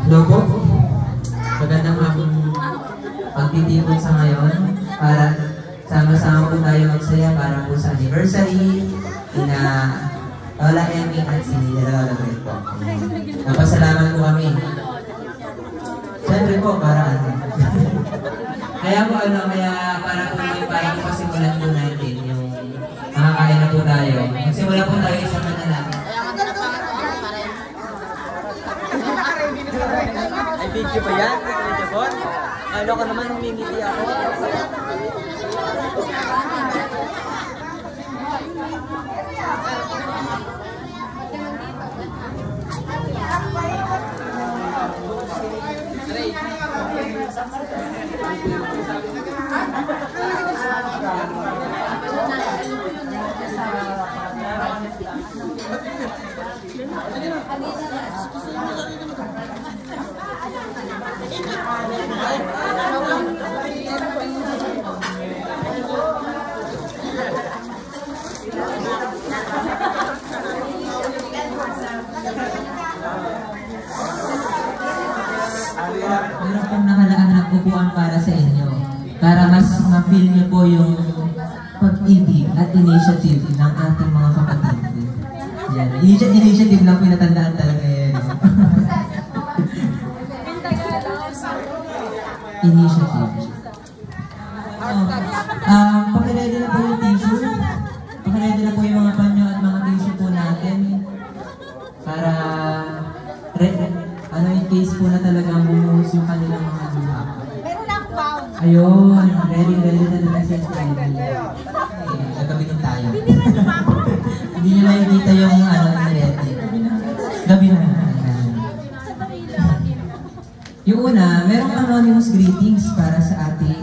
Hello po. Magandang pagtitipon sa ngayon para sama-sama po tayo magsaya para po sa anniversary na Lola Emmy at si Lola Gret po. Napasalamat po kami. Siyempre po, para kaya po para po yung parang pasimulan po natin yung makakain na po tayo. Magsimula po tayo sa manalangin. Ay, video ba yan? Video ba? Ano ka naman, humingiti ako. Meron pong nakalaan na upuan para sa inyo para mas ma-feel niyo po yung pag-ibig at initiative ng ating mga kapatid. Yan. Initiative lang po yung natandaan talaga yan. Initiative. Pakiredy na po yung tissue. Pakiredy na po yung mga panyo at mga tissue po natin para in case po na talagang bumuhos yung kanilang mga luha. Ayun, ready na nila siya. Gagabitin tayo. Hindi nyo nakikita yung ready. Gabi na. Yung una, merong anonymous greetings para sa ating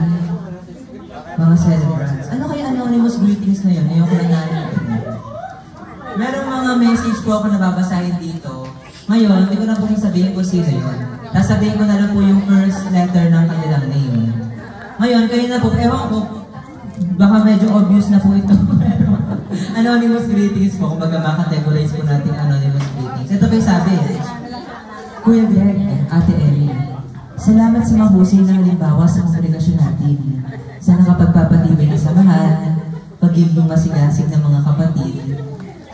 mga celebrants. Ano kaya anonymous greetings na yun? Ngayon ko na narinig. Merong mga message po ako nababasahin dito. Ngayon, hindi ko na po sabihin kung sino yun. Sasabihin ko na lang po yung first letter ng kanilang name. Ngayon, kayo na po, ewan ko, baka medyo obvious na po ito. Anonymous greetings po, kung baga makategorize po natin anonymous greetings. Ito pa yung sabi, Kuya Greg, Ate Emmy, salamat sa mahusay ng halimbawa sa kongregasyon natin. Sa nakapagpapatibay ng samahan, pagiging masigasig ng mga kapatid,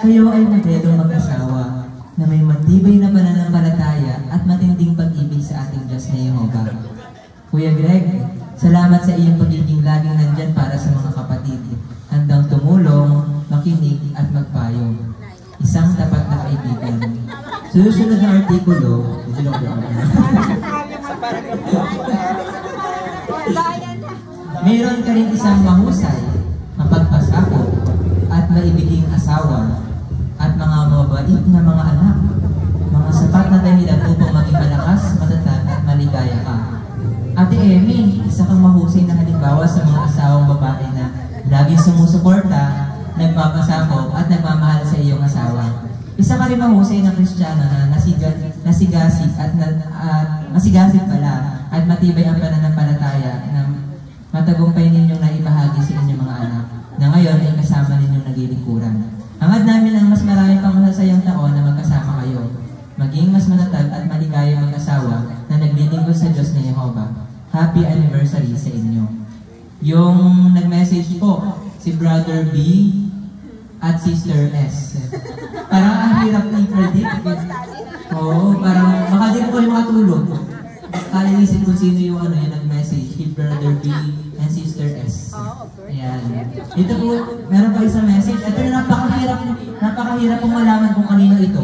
kayo ay modelong mag-asawa na may matibay na pananampalataya at matinding pag-ibig sa ating Diyos na Jehovah. Kuya Greg, salamat sa iyong pagiging laging nandyan para sa mga kapatid, handang tumulong, makinig at magpayo. Isang tapat na kaibigan. Susunod na artikulo, mayroon ka rin isang mahusay, mapagpasakot, at maibiging asawa, at mga mabait na mga anak, mga sapat na dahilan upang maging malakas, matatag at maligaya ka. Ate Emmy, isa kang mahusay na halimbawa sa mga asawang babae na laging sumusuporta, nagpapasakop at nagmamahal sa iyong asawa. Isa ka rin mahusay na Kristiyano na nasigasig at masigasig pala at matibay ang pananampalataya na matagumpay ninyong naibahagi sa inyong mga anak na ngayon ay kasama ninyong naglilingkuran. Hangad namin ang mas maraming pang masasayang taon na magkasama kayo, maging mas manatag at maligaya mag-asawa na naglilingkod sa Diyos na Jehovah. Happy anniversary sa inyo. Yung nag-message po, si Brother B at Sister S. Parang ang hirap i-predict. Oo, parang baka din po kayo makatulog. Kainisip kung sino yung yung nag-message, si Brother B and Sister S. Ayan. Dito po, meron pa isang message. Ito yung napakahirap pong malaman kung kanino ito.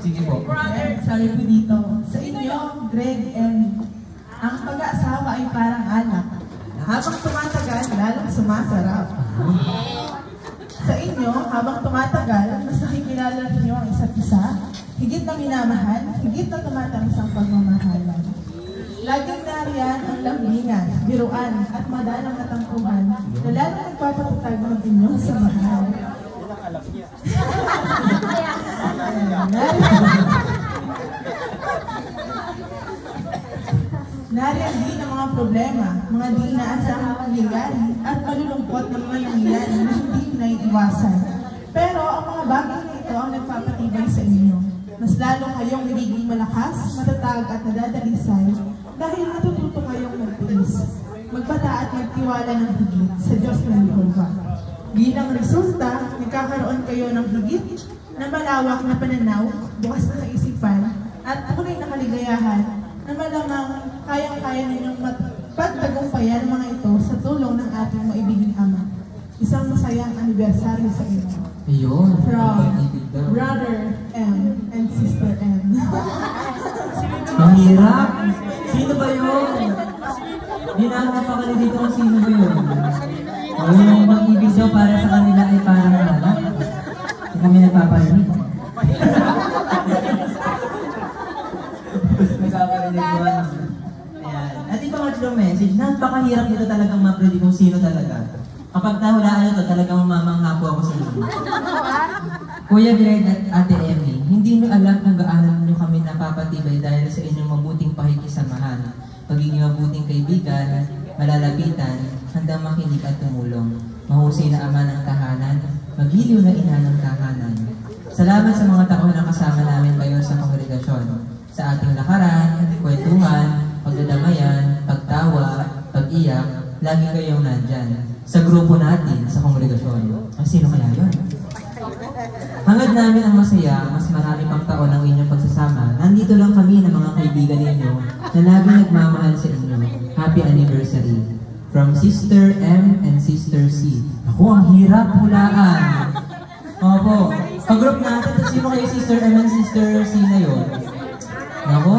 Sige po. Sabi ko dito, sa inyo, Greg and ang pag-aasawa ay parang anak. Habang tumatagal, lalong sumasarap. Sa inyo, habang tumatagal, mas nakikilala niyo ang isa't isa, higit na minamahal, higit na tumatamis ang pagmamahalan. Laging nariyan ang lambingan, biruan, at madalang katampuhan na lalong nagpapatatag ng inyong samahan. Nariyan din ang mga problema, mga di inaasahang pangyayari at malulungkot na mga nangyayari na hindi naiiwasan. ang mga bagay na ito ang nagpapatibay sa inyo. Mas lalo kayong nagiging malakas, matatag at nadadalisay dahil natututo kayong magtiis, magbata at magtiwala ng higit sa Diyos ng Jehovah. Bilang resulta, nagkakaroon kayo ng higit na malawak na pananaw, bukas na kaisipan, at tunay na kaligayahan na malamang kayang-kaya ninyong pagtagumpayan ang mga ito sa tulong ng ating maibiging Ama. Isang masayang anibersaryo sa inyo. Ayun. From Brother M and Sister M. Ang hirap. Sino ba yun? Hindi na ako napakali dito kung sino ba yun. Yung mag-ibig daw para sa kanila ay parang anak. Hindi kami nagpaparinig. Nagpaparinig ko. Ayan. At ito nga message, napakahirap nito talagang ma-predict kung sino talaga. Kapag nahulaan ito, talagang mamangha po ako sa inyo. Kuya Greg at Ate Emmy, hindi nyo alam kung gaano nyo kami napapatibay dahil sa inyong mabuting pakikisamahan, pagiging mabuting kaibigan, malalapitan, handang makinig at tumulong, mahusay na ama ng tahanan, magiliw na ina ng tahanan. Salamat sa mga taon na kasama namin kayo sa kongregasyon, sa ating lakaran, kwentuhan, pagdadamayan, pagtawa, pag-iyak, lagi kayong nandyan. Sa grupo natin, sa kongregasyon. Ay, sino kaya yun? Hangad namin ang masaya, mas marami pang taon ang inyong pagsasama. Nandito lang kami ng mga kaibigan ninyo na lagi nagmamahal sa inyo. Happy anniversary. From Sister M and Sister C. Ako, ang hirap hulaan. Opo. Pag-group natin, sino kayo Sister M and Sister C na yun? Ako?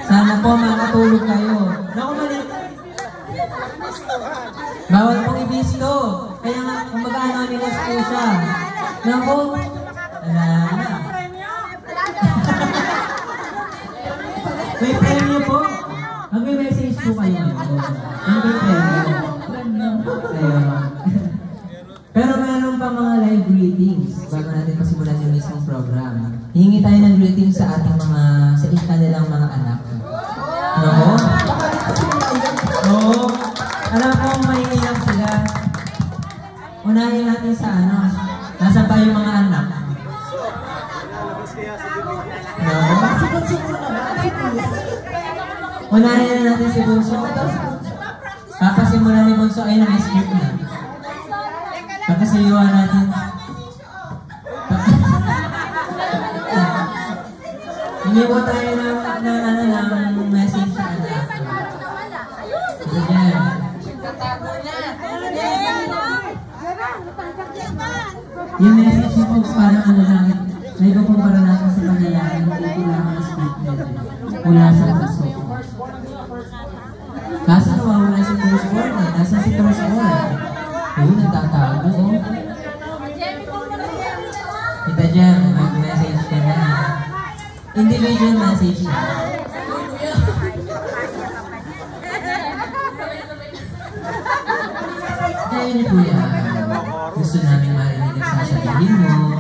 Sana po makatulog kayo. Naku, mali. Bawal pong ibisto. Kaya nga, kung mag-anonymous po siya. Naku, ala. May premyo po. Mag-message po kayo ngayon. May premyo. Ayun. Pero meron pa mga live greetings bago natin pasimulan yung mismong program. Hihingi tayo ng greetings sa ating mga, sa kanilang mga anak. Naku? Oo. Alam ko may iyak sila. Unahin natin sa ano. Nasaan pa yung mga anak? No? Unahin na natin si Bunso. Papasimulan ni Bunso ay nang-script na. Pagkasayuan natin. Hindi po tayo ng message sa anak. Ayan. Yung message niyo po parang ano lang, may kukumpara natin sa panlalaki, hindi kailangan ng statement. Wala sa puso. Kaso nawawala si firstborn eh, nasa si firstborn. Ayun, nagtatago oh. Kita dyan, mag-message ka na. Individual message siya. Kaya ni Kuya, gusto namin marinig ang sasabihin mo.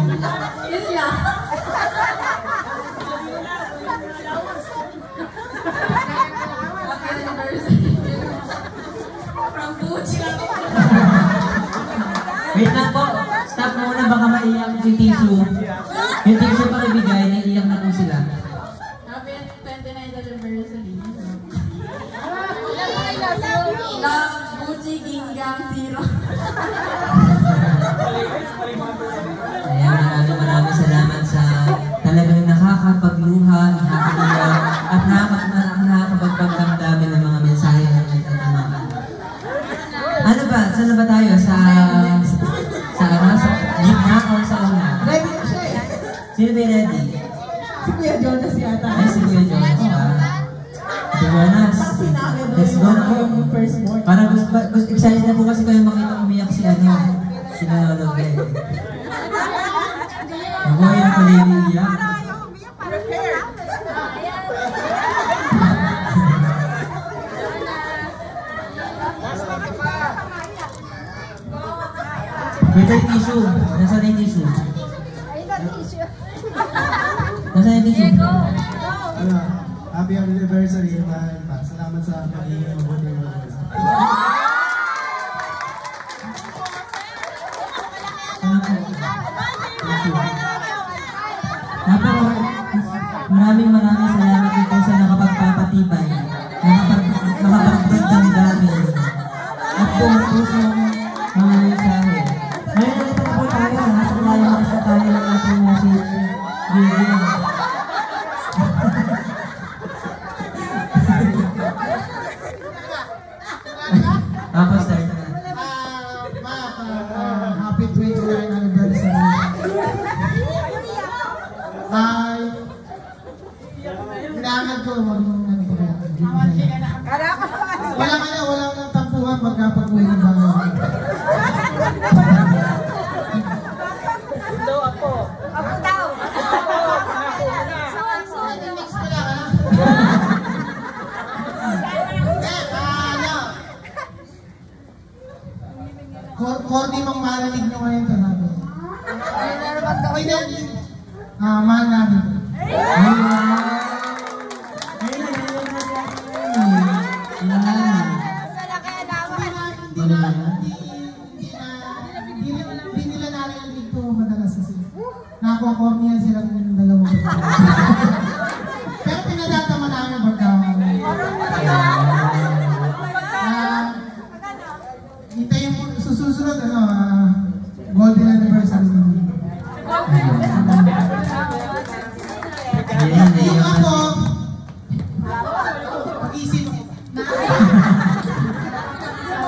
Wait lang po, stop muna, baka maiyak yung tissue. Yung tissue para ibigay, naiiyak na po sila. Happy 29th anniversary. Love, Gucci, Gingang, Zero. Ayan, maraming salamat sa talagang nakakapagluha, nakakaiyak, at nakakapagpagdamdamin ng mga mensahe ng mga. Ano ba? Saan na ba tayo? Sa gitna o sa una? Ready na siya eh. Sino ba ready? Si Kuya Jonas yata. Ay, si Kuya Jonas ba? Si Jonas. Let's go na po. Parang excited na po kasi kayo makita umiyak si ano. Si Lolo Greg. Ako ay napaliliyak. Wait, yung tissue. Nasaan yung tissue? Nasaan yung tissue? Happy anniversary, man. Salamat sa pagiging mabuti mo. Ano po? Maraming salamat dito sa nakapagpapatibay, nakapagdagdag namin, at kung pusong mga mensahe. Ngayon nalito na po tayo, nasa tayo makasatali ng ating message video. Tapos start na. Happy 29th anniversary. Kailangan ko walang tampuhan magkapag-uwi ng bahay. Ako daw. Mix ko lang, ha? Corny mong marinig nyo ngayon ito natin. Okay na. Mahal namin. Hindi nila narinig ito madalas kasi. Nakakorniya silang dalawang. Pero pinadadama namin pagka. Hintayin mo, susunod golden anniversary namin. Yung ako, pag-isip.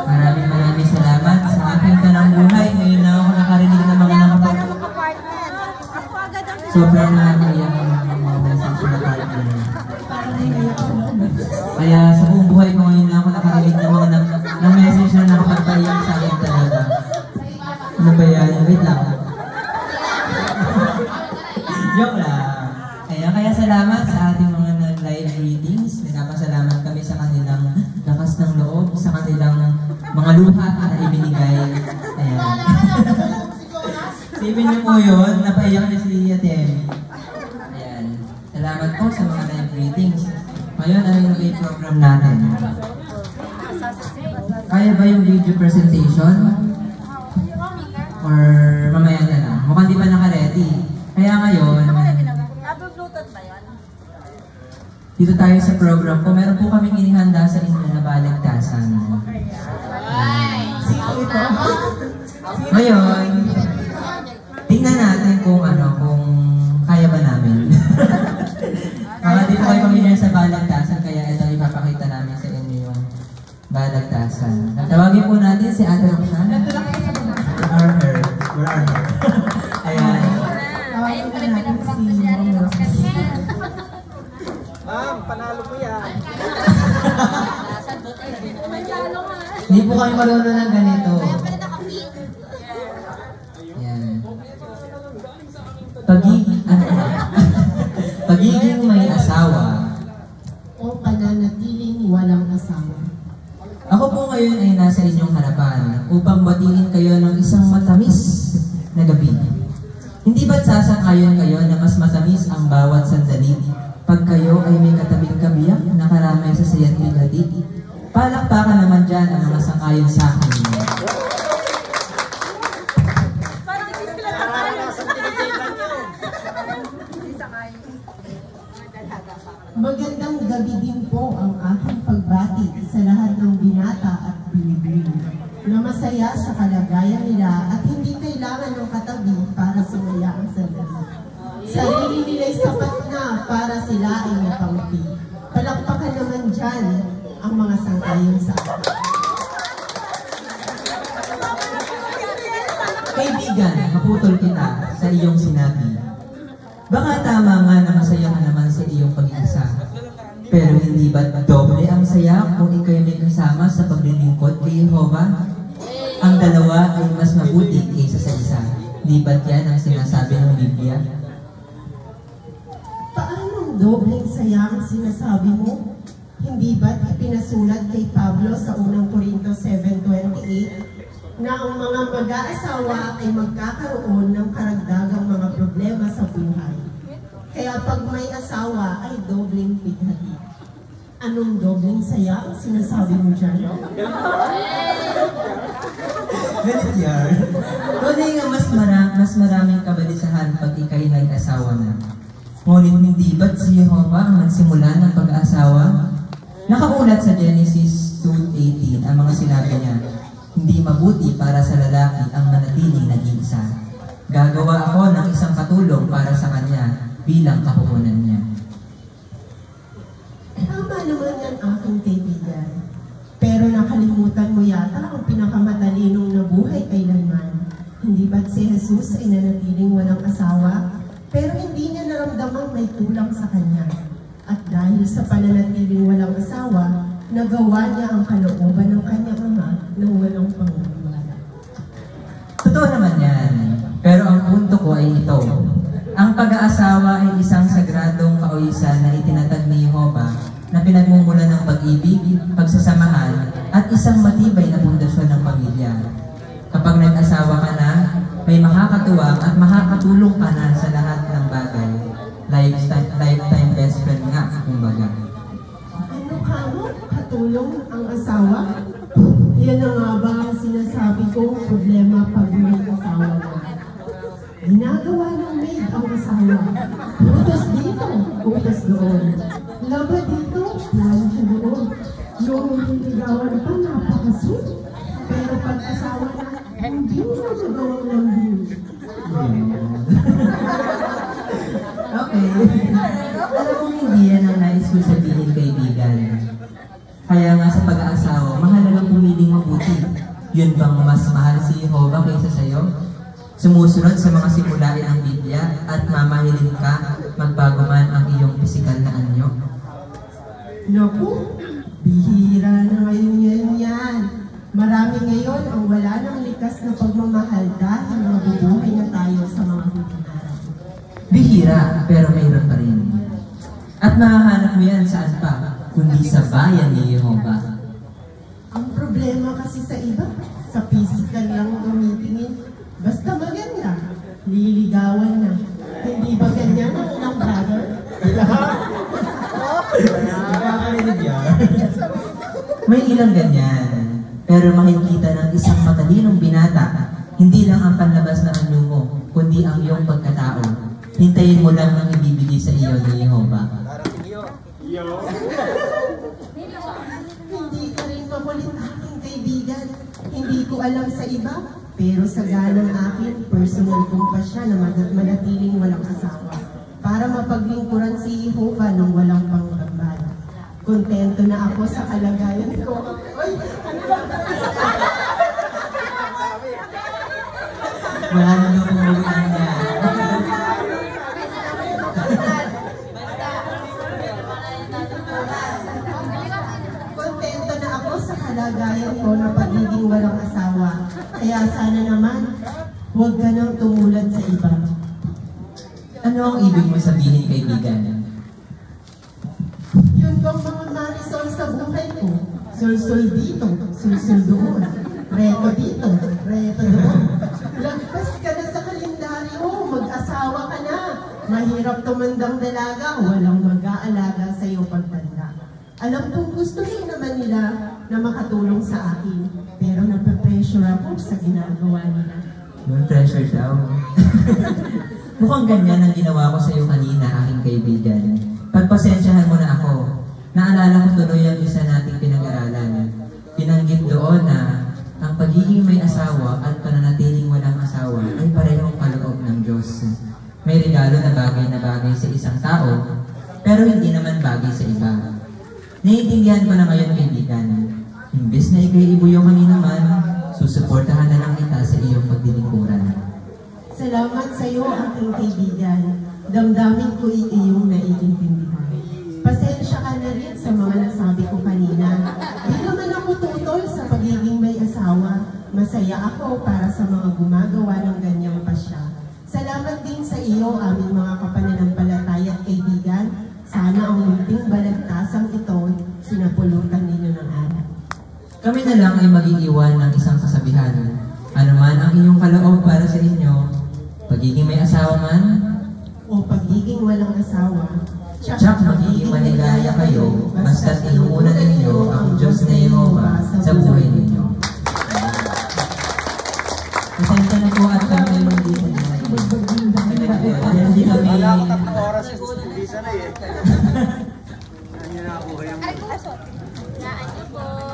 Maraming salamat sa aking tanang buhay. Ngayon na ako nakarinig ng mga sobrang nakakaiyak ang mga message na partner. Kaya sa buong buhay ko ngayon na ako nakarinig ng mga message na nakapagpaiyak sa akin talaga. Ano ba yan? Wait lang. Joke lang. Kaya salamat sa ating mga live readings. Nagpapasalamat kami sa kanilang lakas ng loob, sa kanilang mga luha na ibinigay. Ayan. Sipin niyo po yun, napaiyak niya si Ate. Ayan. Salamat po sa mga live readings. Ngayon, ano yung video program natin? Kaya ba yung video presentation? Or mamaya na lang? Mukhang di pa naka-ready. Kaya ngayon, dito tayo sa program ko, meron po kaming inihanda sa inyo na baligtasan. Ngayon, tingnan natin kung kaya ba namin. Mga di po kayo pamilyar sa baligtasan, kaya ito ipapakita namin sa inyo yung baligtasan. Tawagin po natin si Ate Roxanne. Where are her? Ayan. Tawagin po natin si Mom Roxanne. Ma'am, panalo mo yan. Hindi po kayo marunong ng ganito. Yan. Pagiging may asawa O pananatiling walang asawa. Ako po ngayon ay nasa inyong harapan upang batiin kayo ng isang matamis na gabi. Hindi ba't sasang-ayon kayo na mas matamis ang bawat sandali pag kayo ay may katabing kabiyak na karamay sa saya't bigati? Palakpakan naman dyan ang mga sang-ayon sa akin. Magandang gabi din po ang aking pagbati sa lahat ng binata at binibili na masaya sa kalagayan nila at hindi kailangan ng katabi para sumaya ang sandali. Sarili nila'y sapat na para sila ay mapangti. Palakpakan naman dyan ang mga sang-ayon sa akin. Kaibigan, maputol kita sa iyong sinabi. Baka tama nga na masaya ka naman sa iyong pag-iisa. Pero hindi ba't doble ang saya kung ikaw'y may kasama sa paglilingkod kay Jehovah? Ang dalawa ay mas mabuti kaysa sa isa. Di ba't yan ang sinasabi ng Biblia? Paanong dobleng saya ang sinasabi mo? Hindi ba't ipinasulat kay Pablo sa unang Korinto 7:28 na ang mga mag-aasawa ay magkakaroon ng karagdagang mga problema sa buhay. Kaya pag may asawa ay dobleng bighati. Anong dobleng saya ang sinasabi mo dyan? Ganit yan. Tunay nga mas maraming kabalisahan pag ikaw'y nag-asawa na. Ngunit hindi ba't si Jehovah ang nagsimula ng pag-aasawa? Nakaulat sa Genesis 2:18 ang mga sinabi niya, hindi mabuti para sa lalaki ang manatiling nag-iisa. Gagawa ako ng isang katulong para sa kanya bilang kapuhunan niya. Tama naman yan, aking kaibigan. Pero nakalimutan mo yata ang pinakamatalinong nabuhay kailanman. Hindi ba't si Jesus ay nanatiling walang asawa? Pero hindi niya naramdamang may kulang sa kanya. At dahil sa pananatiling walang asawa, nagawa niya ang kalooban ng kanyang ama nang walang pangungulala. Totoo naman yan. Pero ang punto ko ay ito. Ang pag-aasawa ay isang sagradong kaoyisan na itinatag ni Jehovah na pinagmumula ng pag-ibig, pagsasamahan, at isang matibay na pundasyon ng pamilya. Kapag nag-asawa ka na, may makakatuwang at makakatulong ka na sa lahat ng bagay. Lifetime best friend nga, kumbaga. Ano ka mo? Katulong ang asawa? Yan na nga ba ang sinasabi ko problema pag may asawa na? Ginagawa ng maid ang asawa. Utos dito, utos doon. Laba dito, plancha doon. Yung nililigawan pa, napakasweet. Pero pag asawa na, hindi mo nagawang lambing. Okay. Alam mo, hindi yan ang nais ko sabihin, kaibigan. Kaya nga sa pag-aasawa, mahalagang pumiling mabuti. Yun bang mas mahal si Jehovah kaysa sa'yo? Sumusunod sa mga simulain ng Biblia at mamahilin ka magbago man ang iyong pisikal na anyo? Naku, bihira na ngayon yan. Marami ngayon ang wala ng likas na pagmamahal dahil mabubuhay na tayo sa mga hinaharap. Bihira, pero mayroon pa rin. At mahahanap mo yan saan pa, kundi sa bayan ni Jehovah. Ang problema kasi sa iba, sa physical lang tumitingin. Basta maganda, liligawan na. Hindi ba ganyan ang ilang brother? May ilang ganyan, pero makikita ng isang matalinong binata, hindi lang ang panlabas na anyo mo, kundi ang iyong pagkatao. Hintayin mo lang ang ibibigay sa iyo ni Jehovah. Hindi ka rin makulit aking kaibigan. Hindi ko alam sa iba, pero sa ganang akin, personal kong pa siya na manatiling walang asawa para mapaglingkuran si Jehovah nang walang panggambala. Kontento na ako sa kalagayan ko. Ay, ano ba? Wala na daw kung mawian niya. Kontento na ako sa kalagayan ko na pagiging walang asawa. Kaya sana naman, huwag ka nang tumulad sa iba. Ano ang ibig mo sabihin, kaibigan? Yun bang mga marisol sa buhay ko? Sul-sul dito, sul-sul doon. Reto dito, reto doon. Lagpas ka na sa kalendaryo, mag-asawa ka na. Mahirap tumandang dalaga, walang mag-aalaga sa iyo pagtanda. Alam kong gusto rin naman nila na makatulong sa akin, pero nape-pressure ako sa ginagawa nila. Yung pressure daw. Mukhang ganyan ang ginawa ko sa iyo kanina, aking kaibigan. Pagpasensyahan mo na ako. Naalala ko tuloy ang isa nating pinag-aralan. Pinanggit doon na ang pagiging may asawa at pananatiling walang asawa ay parehong kaloob ng Diyos. May regalo na bagay sa isang tao, pero hindi naman bagay sa iba. Naiintindihan ko na ngayon, kaibigan. Imbes na ikay ibuyo kanina man, susuportahan na lang kita sa iyong pagdilingkuran. Salamat sa iyo, aking kaibigan. Damdamin ko iyong naiintindihan. Pasensya ka na rin sa mga nasabi ko kanina. Di naman ako tutol sa pagiging may asawa. Masaya ako para sa mga gumagawa ng ganyang pasya. Salamat din sa iyo, aming mga kapananampalataya at kaibigan. Sana ang munting balagtasang ito, sinapulutan ninyo ng aral. Kami na lang ay mag-iiwan ng isang kasabihan. Ano man ang inyong kaloob para sa inyo, pagiging may asawa man, o pagiging walang asawa, tsak magiging maligaya kayo, basta't inuuna ninyo ang Diyos na Jehovah sa buhay ninyo. Pasensya na po at kami ay hindi sa hindi kami Hindi sanay eh. Ano na ako kaya mo?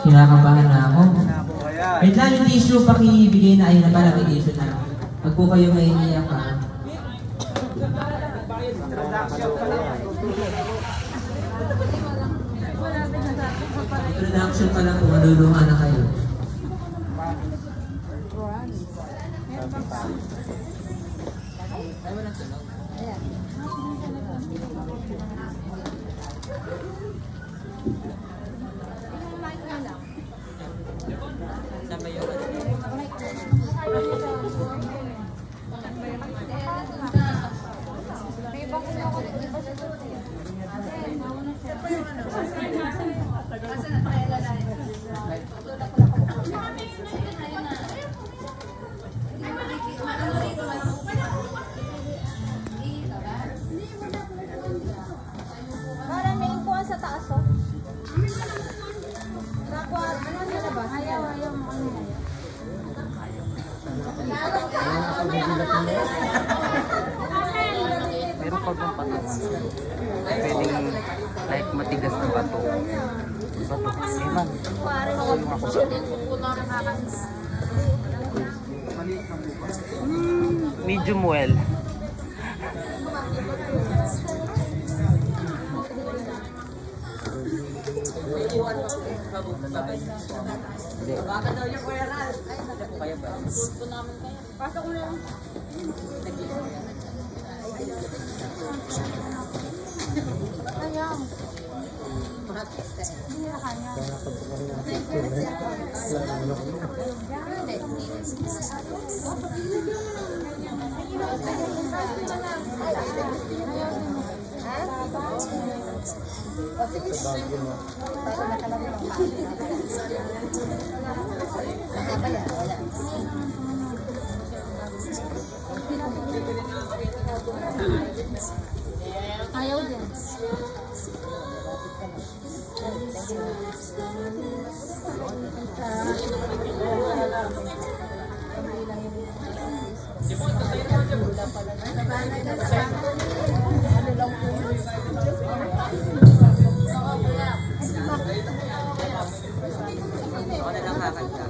Kinakabahan na ako. Ako kaya. Wait lang, yung tissue, pakibigay na. Ayun na pala, may tissue na. Pag po kayo may iniyak ka. Introduction pa lang kung maluluha na kayo. Parang may upuan sa taas, oh. Nakuha, ano nila ba? Ayaw mo ano na yun. Meron pa bang pato? Pwedeng like matigas na bato. Bato. Eman. Parang ako yung pupuno na nakakasama. Medium well. Pasok mo lang. Ayaw. Hindi na kanya. Ayaw din. Ako na lang kakanta.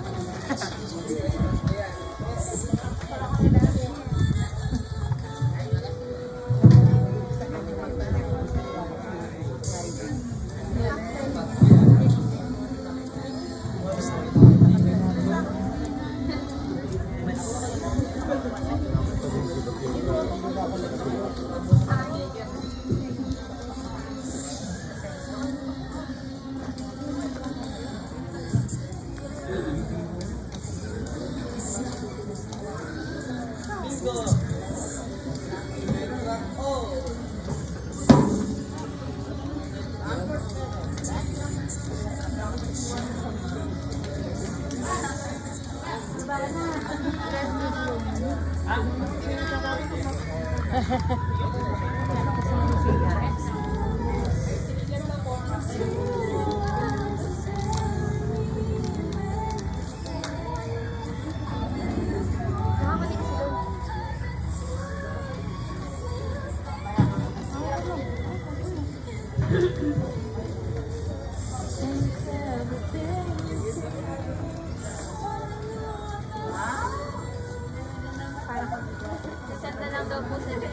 Sanda lang daw po sila.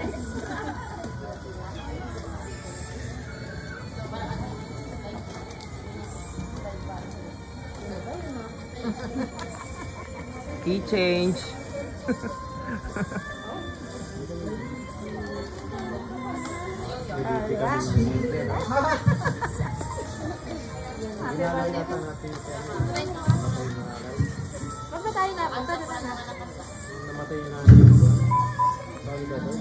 Key change. Ba't ba tayo napunta? Diba na? Namatay na niyo ba? Bali ka doon?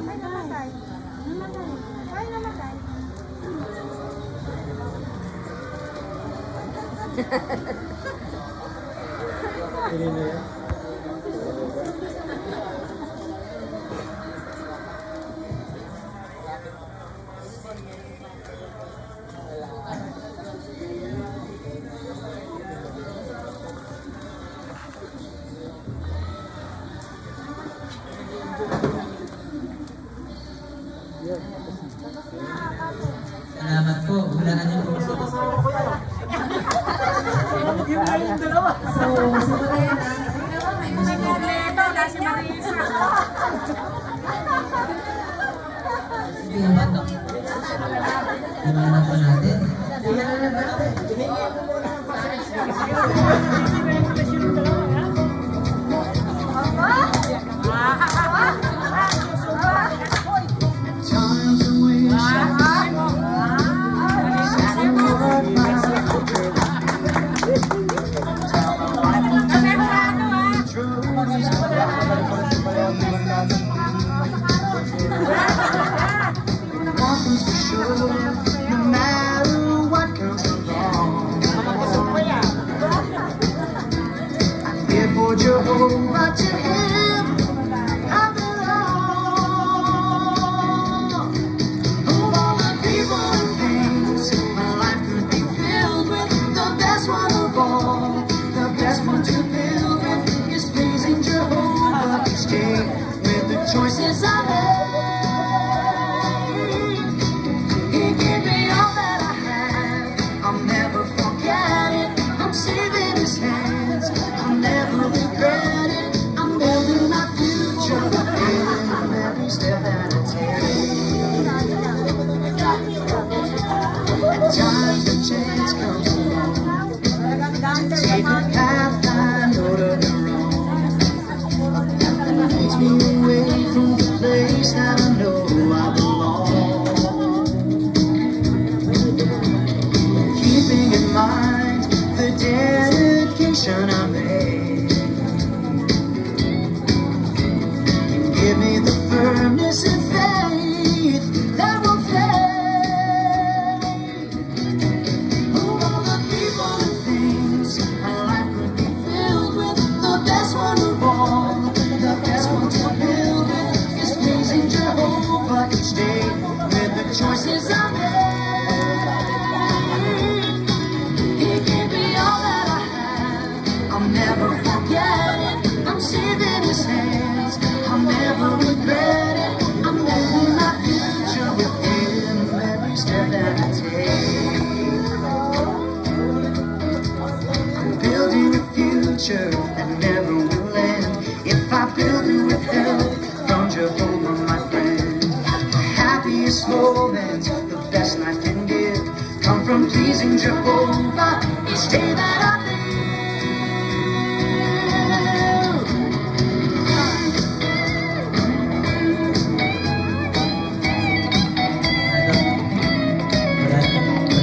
Ay, namatay. Ay, namatay. Pili na yan. Sige, imanan po natin. Jehovah, to him I belong. Of all the people and things my life could be filled with, the best one of all, the best one to build with is praising Jehovah each day with the choices I made. He gave me all that I have, I'll never forget it. I'm saving his hands, I'll never regret it. I'm building my future with him every step that I take. At times the chance comes along to take a path I know to be wrong. A path that leads me away from the place that I know I belong. Keeping in mind the dedication I made, give me the firmness and faith that will fade. Of all the people and things my life could be filled with, the best one of all, the best one to build with is praising Jehovah each day with the choices I made. He gave me all that I have, I'll never forget it. I'm saving his hands, I'll never regret it. I'm building my future with him every step that I take. I'm building a future that never will end if I build it with help from Jehovah, my friend. The happiest moments, the best life can give, come from pleasing Jehovah each day that I live.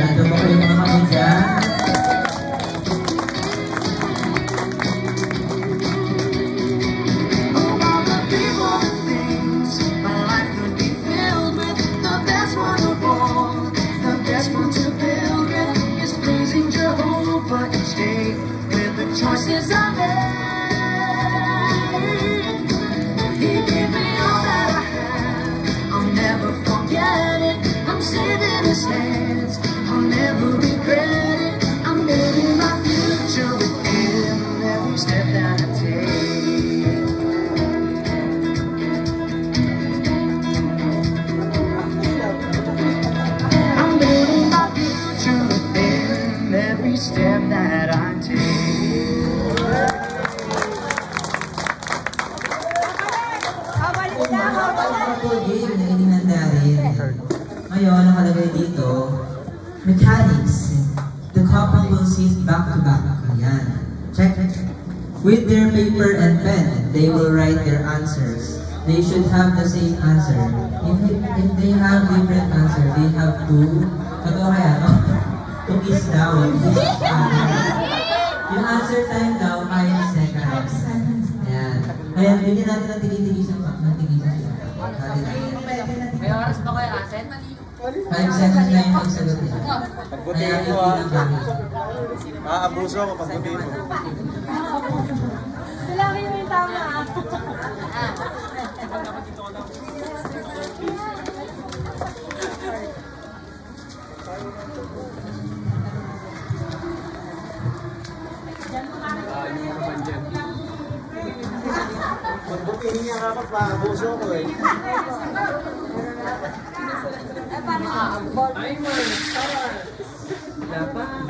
Manado po kayo mga kapatid dyan. Of all the people and things my life could be filled with, the best one of all, the best one to build with is praising Jehovah each day with the choices I made. He gave me all that I have, I'll never forget it. I'm saving his hands, I'll never regret it. I'm building my future with him every step that I take. I'm building my future with him every step that I take. Kung makapag-couple game na inihanda rin. Ngayon, nakalagay dito, mechanics. The couple will sit back to back. Ayan. Check. With their paper and pen, they will write their answers. They should have the same answer. If they have different answer, they have to, totoo kaya, no? To kiss daw. Yung answer time daw, 5 seconds. Ayan. Kaya, bigyan natin ng tigil-tigisan pa. May oras ba kayo, Asen? 5 seconds na yung magsagot niya. Kaya yung pinaggamit. Abuso ako pag buti mo. Bilangin mo yung tama. Pag buti niya nga pag-abuso ko eh.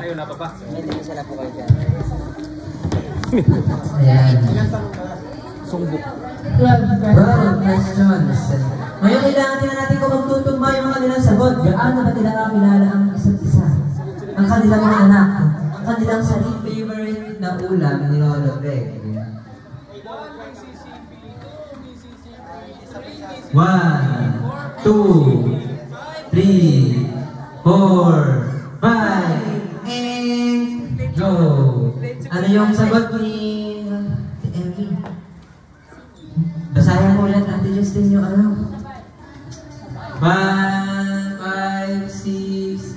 Ayun na pa ba? Ayan. Sumbok. 12 questions. Ngayon, kailangan din natin kung magtutugma yung mga kanilang sagot. Gaano ba nila kakilala ang isa't isa? Ang kanilang mga anak, ang kanilang sarili. Favorite na ulam ni Lolo Greg. 1, 2, 3, 4, 5, and go! Ano yung sagot ni Emmy? Basahin mo ulit Ate Justin yung ano. 1, 5, 6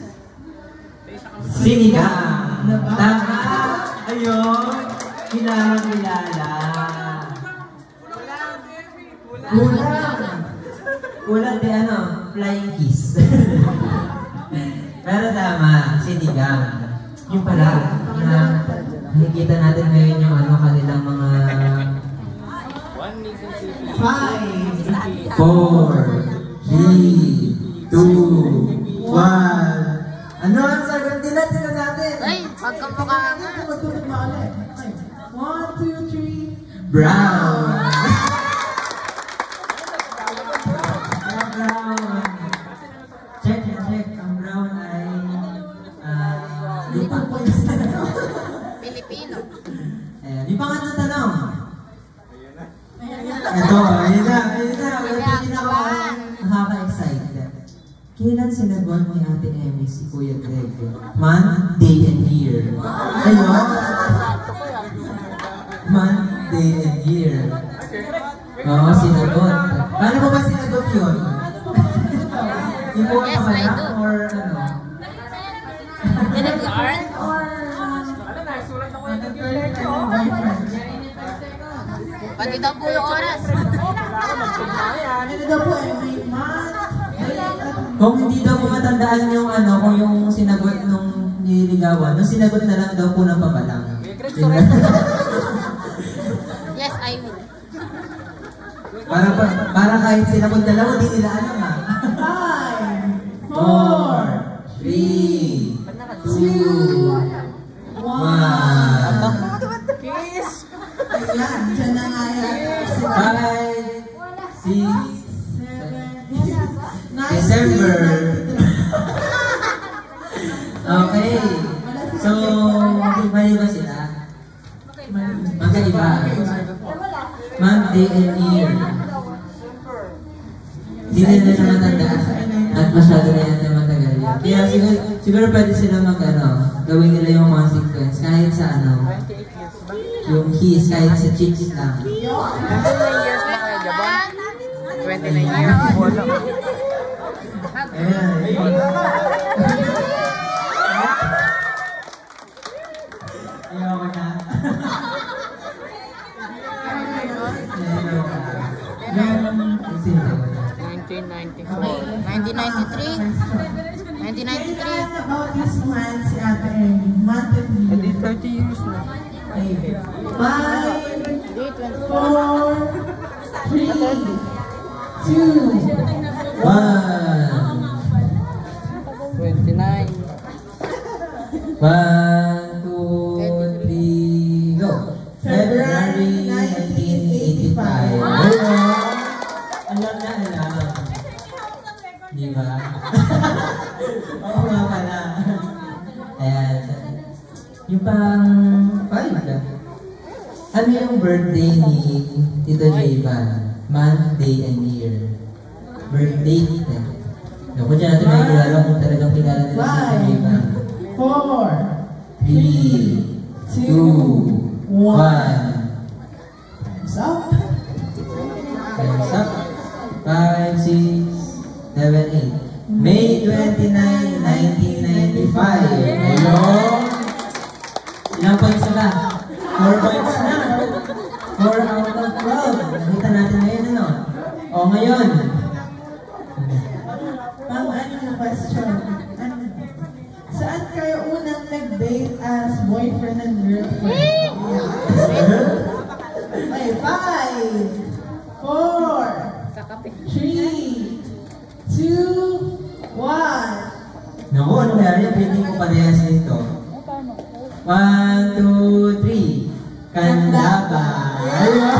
Sinigang! Tama! Ayun! Kilala. Kulang di ano, flying kiss. Pero tama, sinigang. Yung pala, na nakikita natin ngayon yung ano, kanilang mga 5, 4, 3, 2, 1. Ano ang sagot nila? Tignan natin. Ay, pagkamukha nga. 1, 2, 3. Brown. Check. Ang brown ay lupa. Pilipino. Ayan. Yung pangatlong tanong. Ito, ayun na. Nakaka-excited. Kailan sinagot ni Ate Emmy si Kuya Greg? Month, day, and year. Ayun. Month, day, and year. Oo, sinagot. Paano mo ba sinagot yun? Yung buong Yes, I do. Or ano? Kinag-learn? Pati daw po yung oras. Kung hindi daw po matandaan yung ano, kung yung sinagot nung nililigawan, nung sinagot na lang daw po ng pabalang. Yes, I will. Para kahit sinagot na lang, hindi nila alam ha. 5, 4, 3, 2, 1. Ayan, dyan na nga yan. 5, 6, December. Okay. So, mali ba sila? Magkaiba. Month, day, and year. Hindi nila na matandaan. At masyado na yan na matagal yan. Kaya siguro pwede sila gawin nila yung consequence kahit sa yung kiss, kahit sa cheeks lang. 29 years na kayo, diba? 29 years. Ayan. Ayoko na. 1993? 1993? About this month, si Ate Emmy. Month and year. Hindi 30 years na. 5, 4, 3, 2, 29. 1, 2, 3, go! February 1985. Alam na. Di ba? Oo nga pala. Ayan. Yung pang 5 na. Ano yung birthday ni Tito J-Van? Month, day, and year. Birthday nito. Naku, dyan natin may kilala kung talagang kilala nila si Tito J-Van. 4, 3, 2, 1. What's up? Time's up. 5, 6, 7, 8. May 29, 1995. Ayun! Ilang points na ba? 4 points na. 4 out of 12. Nakita natin ngayon, ano? O, ngayon. Ma'am, ano na question? Saan kayo unang nag-date as boyfriend and girlfriend? Okay, 5, 4, 3, 2, 1. Naku, ano kaya rin? Pwede ko parehas nito. 1, 2, 3. Kandaba. Ayun.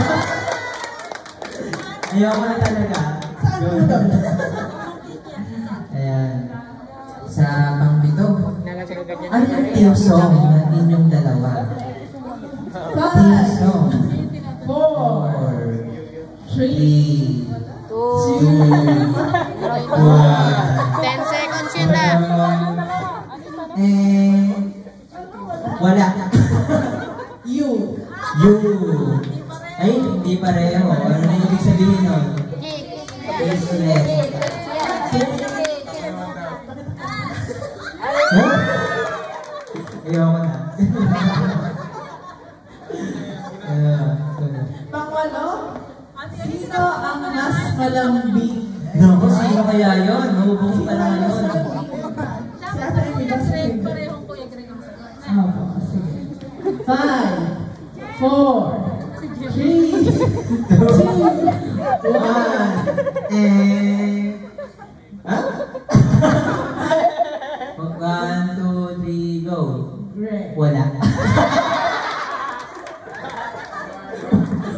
Ayoko na talaga. Saan mo doon? Ayan. Sa pang-pito. Ano yung team song na inyong dalawa? Team 5, song. 4, 4, 3, 2, 10 seconds yun lang. Wala. you. Ay, hindi pareho. Ano na ibig sabihin nun? Yes, ulit. Huh? Ayoko na. Pangwalo, sino ang mas malambing? Naku, sino kaya yun? Mahubong pa na yun. Si Ate Emmy ba si Greg? Opo, sige. 5, 4, 3, 2, 1. Ha? 1, 2, 3, go. Greg. Wala.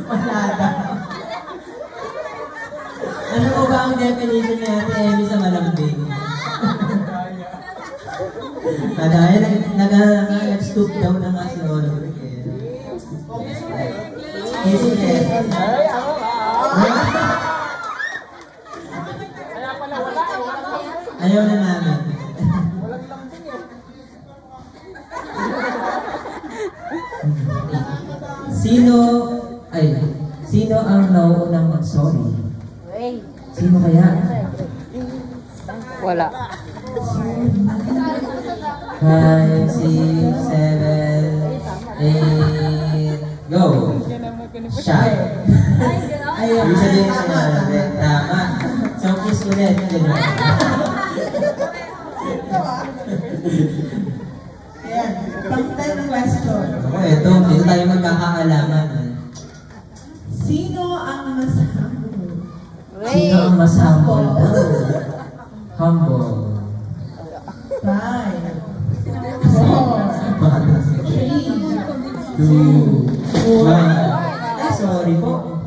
Wala daw. Ano po ba ang definition ni Ate Emmy sa malambing? Dahil nag-stoop daw na nga si Oliver. Easy test. Ayaw na namin. Sino ang nauunang mag-sorry? Sino kaya? Wala. 5, 6, 7, 8, go! Shy. Ibig sabihin sa'yo, tama. So, kiss ulit. Ayan, pang-10 question. Ako, dito tayo magkakaalaman. Sino ang mas humble? Sino ang mas humble? Humble. 5, 4, 3, 2, 1. Ay, sorry po.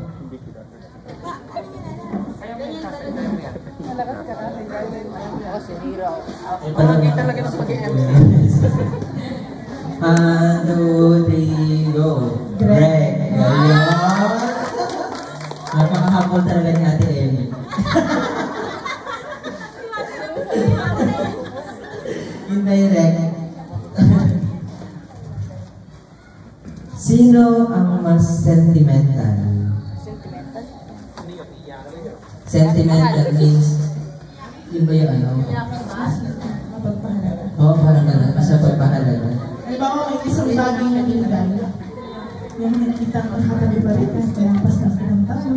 Palagi talaga ng pag-i-MC. 1, 2, 3, go. Greg. Ayun. Napakahapon talaga ni Ate Emmy. Indirect. Sino ang mas sentimental? Sentimental means, yun ba yung ano? Oo, parang gano'n. Mas napagpahalaga. Halimbawa, may isang bagay na nilagay. Yung nakikita ko nakatabi pa rin. Kaya pas na silang tao.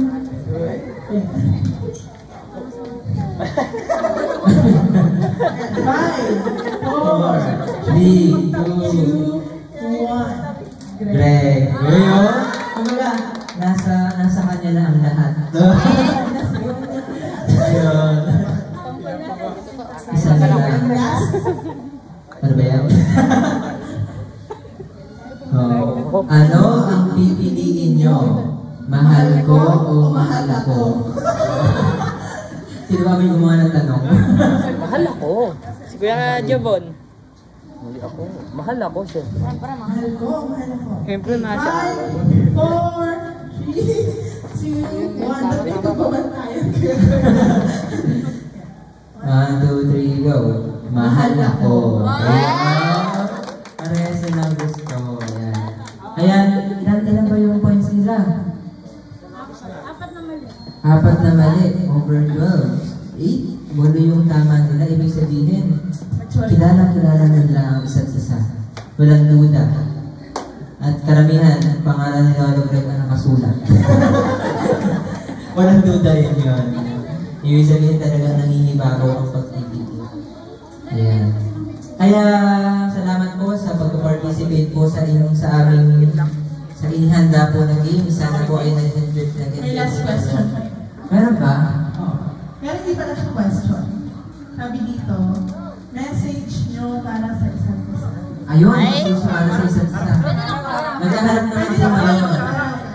Five, 4, 3, 2, 1. Greg. Ngayon, kumbaga, nasa kanya na ang lahat. Ayun. Isa na lang. Ano ba yan? Oh. Ano ang pipiliin nyo? Mahal ko o mahal ako? Sino ba may gumawa ng tanong? Mahal ako. Si Kuya Jobon. Muli ako. Mahal ako siya. Mahal ko, mahal ako. Siyempre nasa. 5, 4, 3, 2, 1. Dapat ito pa man tayo. 1, 2, 3, go. Mahal ako. Parehas silang gusto. Ayan, ilan ba yung points nila? 4 na mali. Over 12. 8. Walo yung tama nila. Ibig sabihin, kilala na nila ang isa't isa. Walang duda. At karamihan, pangalan ni Lolo Greg ang nakasulat. Walang duda rin yun. Ibig sabihin talagang nangingibago ang pag-ibig. Ayan. Kaya, salamat po sa pag-participate po sa aming inihanda po ng game. Sana po ay nag-enjoy. May last question. Meron ba? Pero hindi pala siya question. Sabi dito, message nyo para sa isa't isa. Ayun, message para sa isa't isa. Magkaharap naman sa mga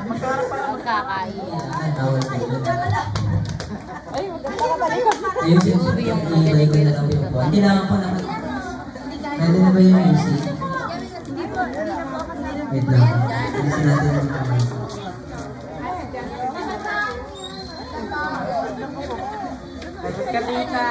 Magkakain. bawal po. Ayun, i-ibay ko na lang yung po. Hindi lang ako naman. Pwede na ba yung music? Wait lang. Listen natin yung kamay. Kalika!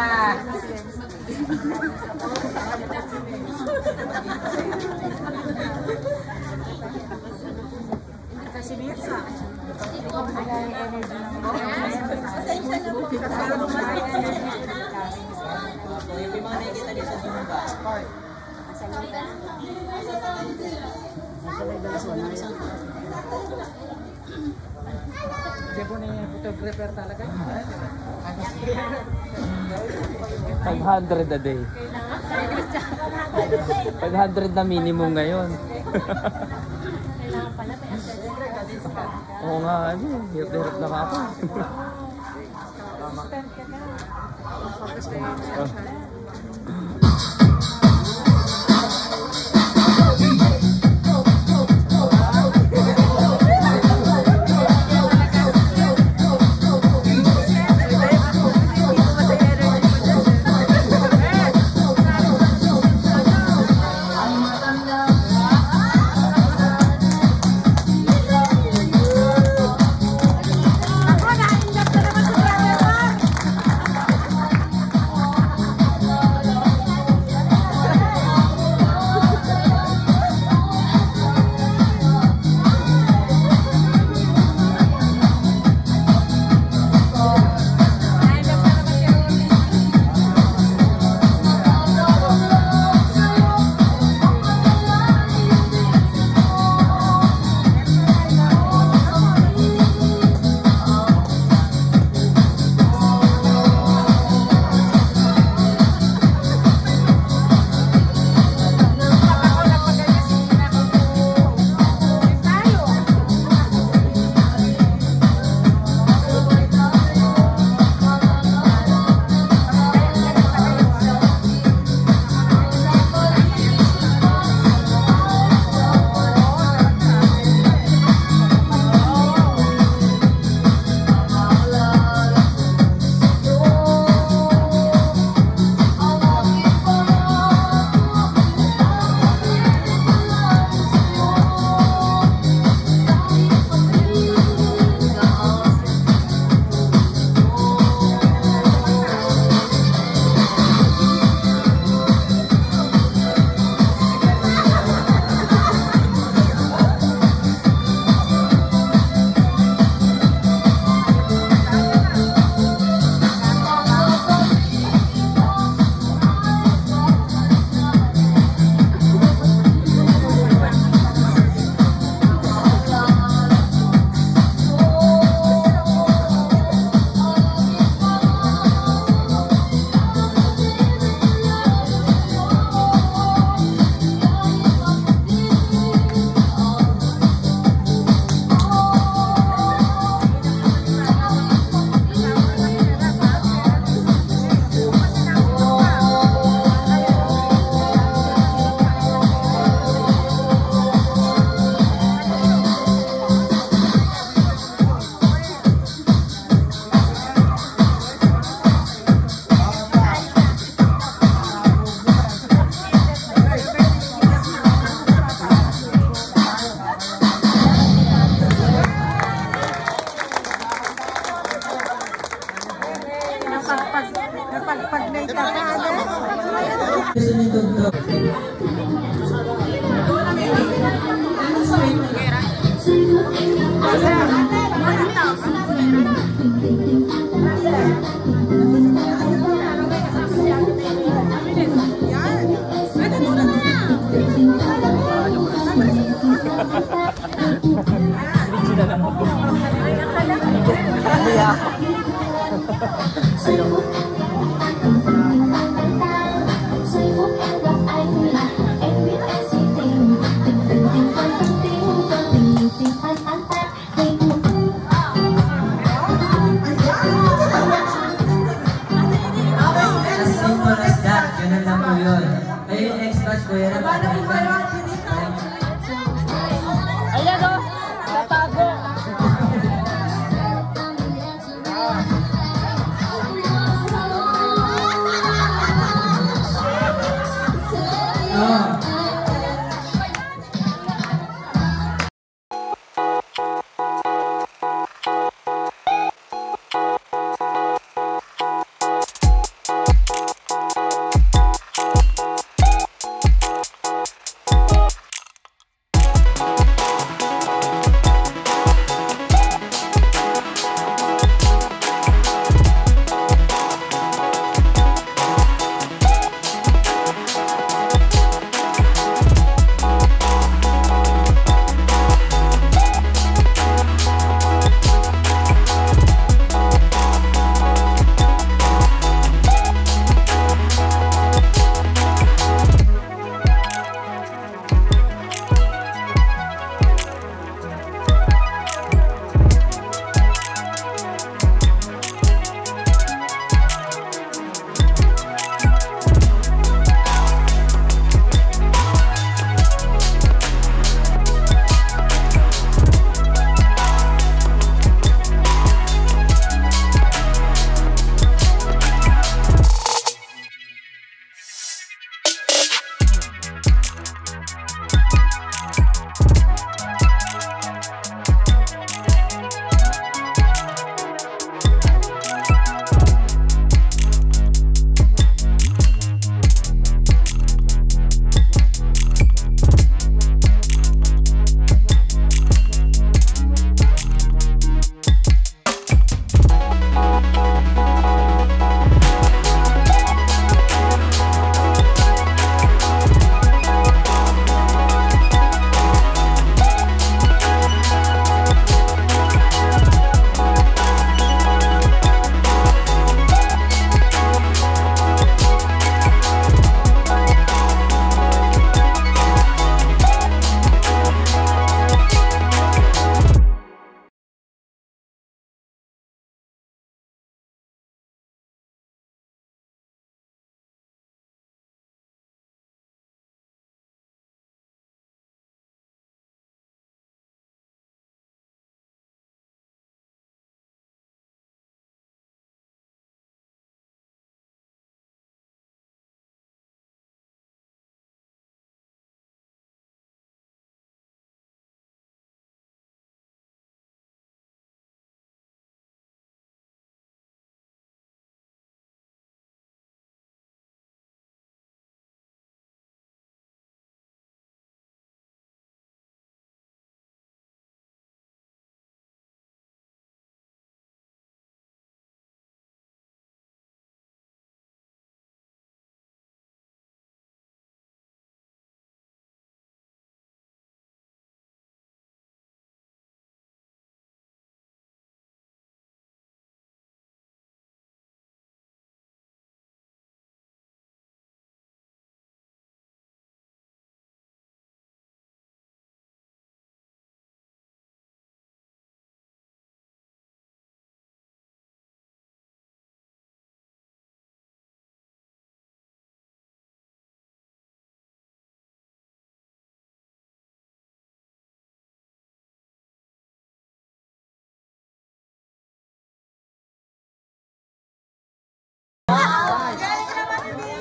Photographer talaga. 500 a day. 500 na minimum ngayon. Oo nga, hirap na ka ako.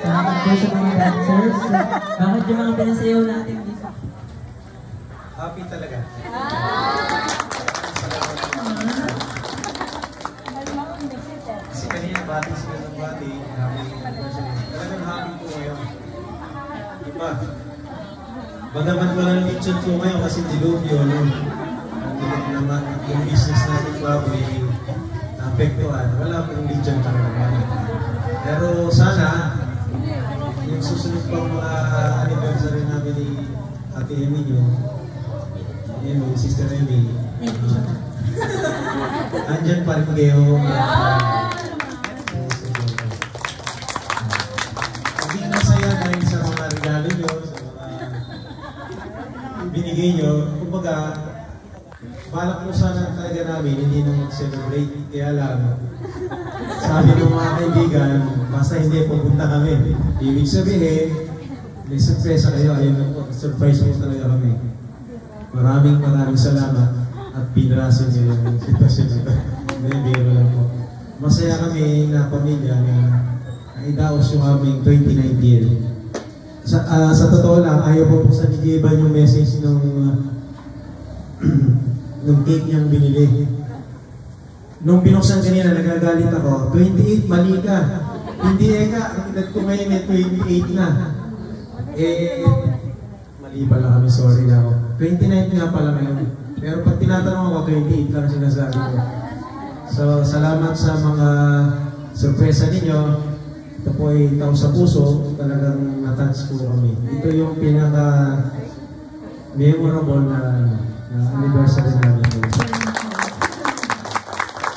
Salamat po sa mga dancers. Bakit yung mga pinasayaw natin dito? Happy talaga. Kasi kanina bati sila ng bati. Happy anniversary. Talagang happy po ngayon. Iba. Bagamat walang lechon po ngayon kasi dilubyo, no? Naman yung business natin baboy naapektuhan. Wala pong lechon talaga. Pero sana yung susunod pang mga anniversary namin ni Ate Emmy nyo, Sister Emmy, andyan pa rin kayo. Hindi masaya dahil sa mga regalo nyo, sa mga binigay nyo. Kumbaga, balak mo sana talaga namin, hindi na mag-celebrate. Kaya lang, sabi ng mga kaibigan, basta hindi pupunta kami. Ibig sabihin, may surprise kayo. Ayun po, surprise mo talaga kami. Maraming salamat at pinarasan niyo yung sitwasyon nito. Hindi, biro lang po. Masaya kami na pamilya na naidaos yung aming 29th year. Sa totoo lang, ayaw po sa nigiban yung message nung cake niyang binili. Nung binuksan kanina, nagagalit ako, 28, mali ka. Hindi ka, ang edad ko ngayon ay 28 na. Mali pala kami, sorry na ako. 29 nga pala ngayon. Pero pag tinatanong ako, 28 lang sinasabi ko. So, salamat sa mga sorpresa ninyo. Ito po ay tao sa puso, talagang natouch po kami. Ito yung pinaka-memorable na anniversary namin.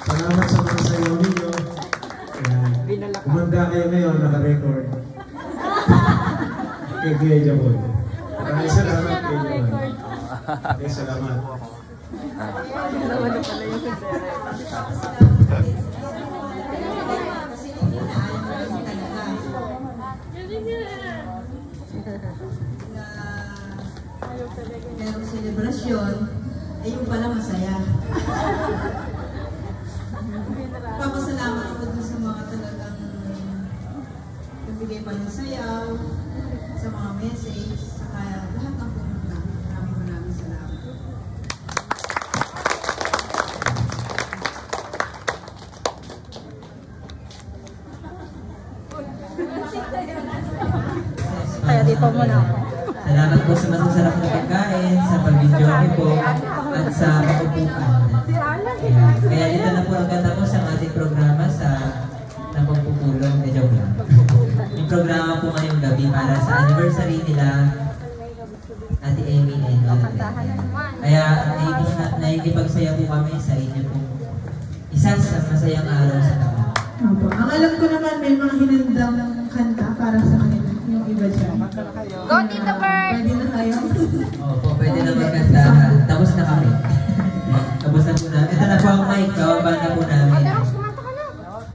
Salamat sa mga sayaw ninyo. Kumanda kayo ngayon, naka-record. Kay Kuya Jabon. Maraming salamat kay Jabon. Okay, salamat. Merong selebrasyon, ay yung pala masaya. Papasalamat ko dun sa mga talagang nagbigay pa ng sayaw, sa mga message, saka lahat ng pumunta. Maraming salamat. Kaya dito muna ako. Salamat po sa masasarap na pagkain, sa pag-enjoy po, at sa pag-upukan. Kaya dito na po nagtatapos ang ating programa sa Napagpupulong na joke lang. Yung programa po ngayong gabi para sa anniversary nila Ate Emmy and Lola. Kaya naikipagsaya po kami sa inyo po. Isa sa masayang araw sa taon. Opo. Ang alam ko naman may mga hinandang kanta para sa kanila. Yung iba dyan. Go Tito Bird! Pwede na kayo? Opo, pwede na magkanta. Tapos na kami. Tapos na po na. Ito na po ang mic.